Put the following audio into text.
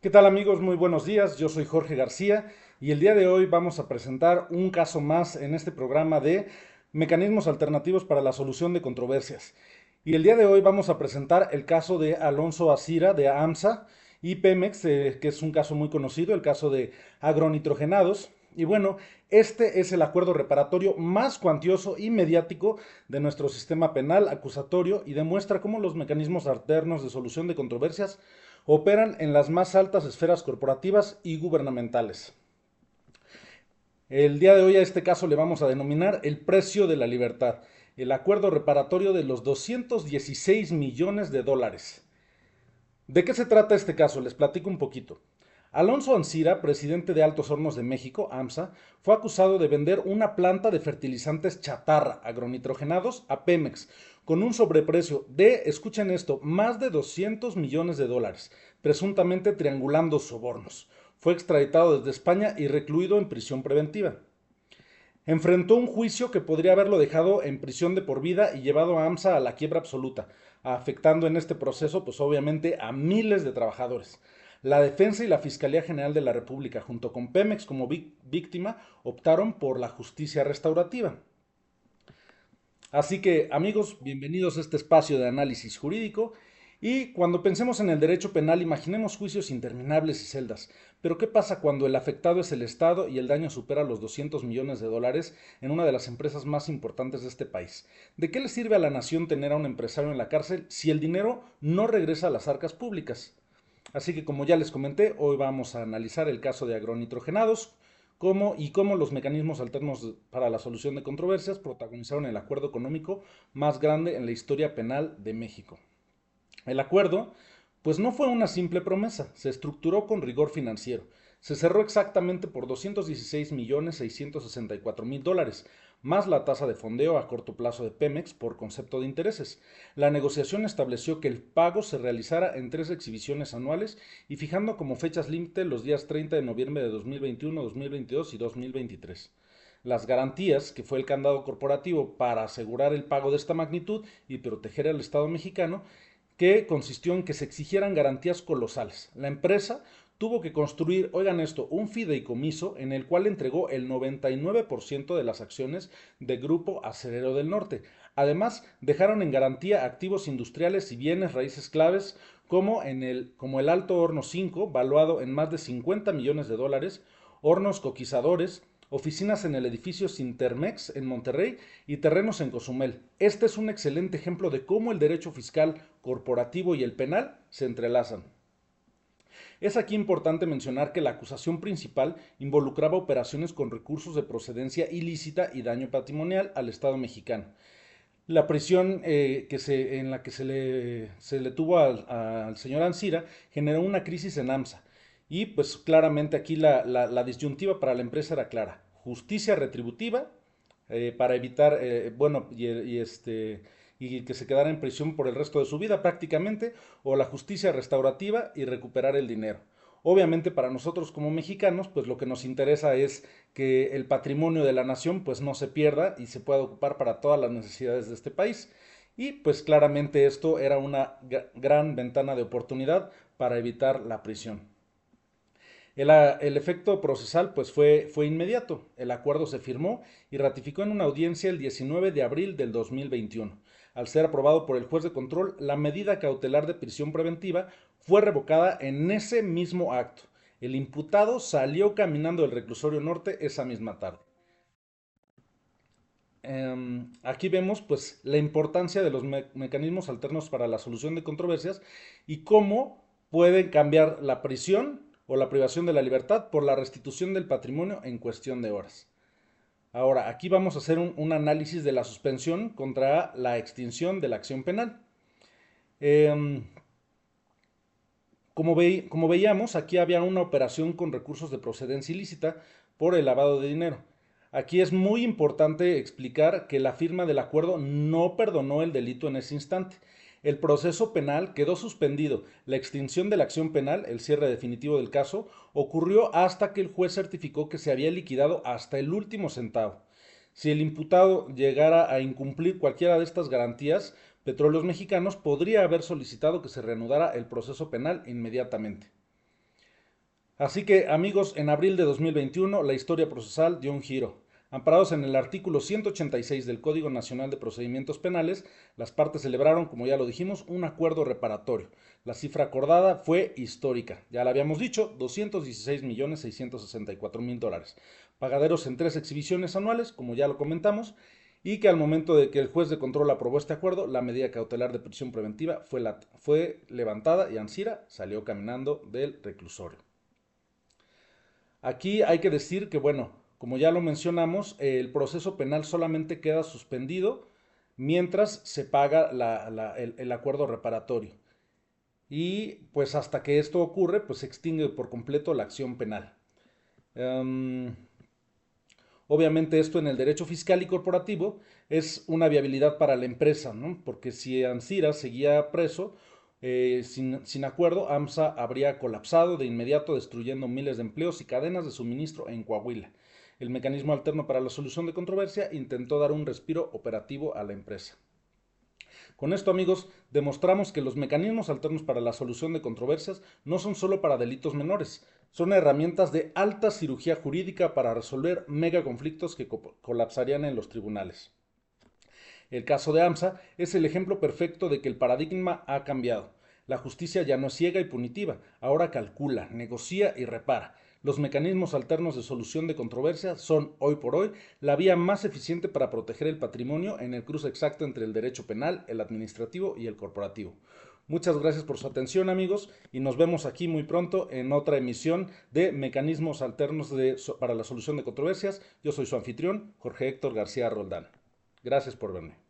¿Qué tal amigos? Muy buenos días, yo soy Jorge García y el día de hoy vamos a presentar un caso más en este programa de mecanismos alternativos para la solución de controversias. Y el día de hoy vamos a presentar el caso de Alonso Asira de AMSA y Pemex, que es un caso muy conocido, el caso de agronitrogenados. Y bueno, este es el acuerdo reparatorio más cuantioso y mediático de nuestro sistema penal acusatorio y demuestra cómo los mecanismos alternos de solución de controversias operan en las más altas esferas corporativas y gubernamentales. El día de hoy a este caso le vamos a denominar el precio de la libertad, el acuerdo reparatorio de los 216 millones de dólares. ¿De qué se trata este caso? Les platico un poquito. Alonso Ancira, presidente de Altos Hornos de México, AMSA, fue acusado de vender una planta de fertilizantes chatarra agronitrogenados a Pemex con un sobreprecio de, escuchen esto, más de 200 millones de dólares, presuntamente triangulando sobornos. Fue extraditado desde España y recluido en prisión preventiva. Enfrentó un juicio que podría haberlo dejado en prisión de por vida y llevado a AMSA a la quiebra absoluta, afectando en este proceso, pues obviamente, a miles de trabajadores. La defensa y la Fiscalía General de la República, junto con Pemex como víctima, optaron por la justicia restaurativa. Así que, amigos, bienvenidos a este espacio de análisis jurídico. Y cuando pensemos en el derecho penal, imaginemos juicios interminables y celdas. Pero ¿qué pasa cuando el afectado es el Estado y el daño supera los 200 millones de dólares en una de las empresas más importantes de este país? ¿De qué le sirve a la nación tener a un empresario en la cárcel si el dinero no regresa a las arcas públicas? Así que como ya les comenté, hoy vamos a analizar el caso de agronitrogenados, cómo los mecanismos alternos para la solución de controversias protagonizaron el acuerdo económico más grande en la historia penal de México. El acuerdo, pues no fue una simple promesa, se estructuró con rigor financiero. Se cerró exactamente por 216.664.000 dólares, más la tasa de fondeo a corto plazo de Pemex por concepto de intereses. La negociación estableció que el pago se realizara en 3 exhibiciones anuales y fijando como fechas límite los días 30 de noviembre de 2021, 2022 y 2023. Las garantías, que fue el candado corporativo para asegurar el pago de esta magnitud y proteger al Estado mexicano, que consistió en que se exigieran garantías colosales. La empresa tuvo que construir, oigan esto, un fideicomiso en el cual entregó el 99% de las acciones de Grupo Acerero del Norte. Además, dejaron en garantía activos industriales y bienes raíces claves como el Alto Horno 5, valuado en más de 50 millones de dólares, hornos coquizadores, oficinas en el edificio Sintermex en Monterrey y terrenos en Cozumel. Este es un excelente ejemplo de cómo el derecho fiscal, corporativo y el penal se entrelazan. Es aquí importante mencionar que la acusación principal involucraba operaciones con recursos de procedencia ilícita y daño patrimonial al Estado mexicano. La prisión en la que se le tuvo al señor Ancira generó una crisis en AMSA. Y pues claramente aquí la disyuntiva para la empresa era clara. Justicia retributiva para evitar, bueno, y que se quedara en prisión por el resto de su vida prácticamente, o la justicia restaurativa y recuperar el dinero. Obviamente para nosotros como mexicanos, pues lo que nos interesa es que el patrimonio de la nación pues no se pierda y se pueda ocupar para todas las necesidades de este país. Y pues claramente esto era una gran ventana de oportunidad para evitar la prisión. El efecto procesal pues fue inmediato. El acuerdo se firmó y ratificó en una audiencia el 19 de abril del 2021. Al ser aprobado por el juez de control, la medida cautelar de prisión preventiva fue revocada en ese mismo acto. El imputado salió caminando del reclusorio norte esa misma tarde. Aquí vemos pues la importancia de los mecanismos alternos para la solución de controversias y cómo pueden cambiar la prisión o la privación de la libertad por la restitución del patrimonio en cuestión de horas. Ahora, aquí vamos a hacer un análisis de la suspensión contra la extinción de la acción penal. Em, como veíamos, aquí había una operación con recursos de procedencia ilícita por el lavado de dinero. Aquí es muy importante explicar que la firma del acuerdo no perdonó el delito en ese instante. El proceso penal quedó suspendido. La extinción de la acción penal, el cierre definitivo del caso, ocurrió hasta que el juez certificó que se había liquidado hasta el último centavo. Si el imputado llegara a incumplir cualquiera de estas garantías, Petróleos Mexicanos podría haber solicitado que se reanudara el proceso penal inmediatamente. Así que, amigos, en abril de 2021 la historia procesal dio un giro. Amparados en el artículo 186 del Código Nacional de Procedimientos Penales, las partes celebraron, como ya lo dijimos, un acuerdo reparatorio. La cifra acordada fue histórica, ya la habíamos dicho, 216.664.000 dólares, pagaderos en 3 exhibiciones anuales, como ya lo comentamos, y que al momento de que el juez de control aprobó este acuerdo, la medida cautelar de prisión preventiva fue levantada y Ancira salió caminando del reclusorio. Aquí hay que decir que, bueno, como ya lo mencionamos, el proceso penal solamente queda suspendido mientras se paga el acuerdo reparatorio. Y pues hasta que esto ocurre, pues se extingue por completo la acción penal. Um, Obviamente esto en el derecho fiscal y corporativo es una viabilidad para la empresa, ¿no? Porque si Ancira seguía preso, sin acuerdo, AMSA habría colapsado de inmediato, destruyendo miles de empleos y cadenas de suministro en Coahuila. El mecanismo alterno para la solución de controversia intentó dar un respiro operativo a la empresa. Con esto, amigos, demostramos que los mecanismos alternos para la solución de controversias no son solo para delitos menores, son herramientas de alta cirugía jurídica para resolver megaconflictos que colapsarían en los tribunales. El caso de AMSA es el ejemplo perfecto de que el paradigma ha cambiado. La justicia ya no es ciega y punitiva, ahora calcula, negocia y repara. Los mecanismos alternos de solución de controversias son, hoy por hoy, la vía más eficiente para proteger el patrimonio en el cruce exacto entre el derecho penal, el administrativo y el corporativo. Muchas gracias por su atención, amigos, y nos vemos aquí muy pronto en otra emisión de Mecanismos Alternos para la Solución de Controversias. Yo soy su anfitrión, Jorge Héctor García Roldán. Gracias por verme.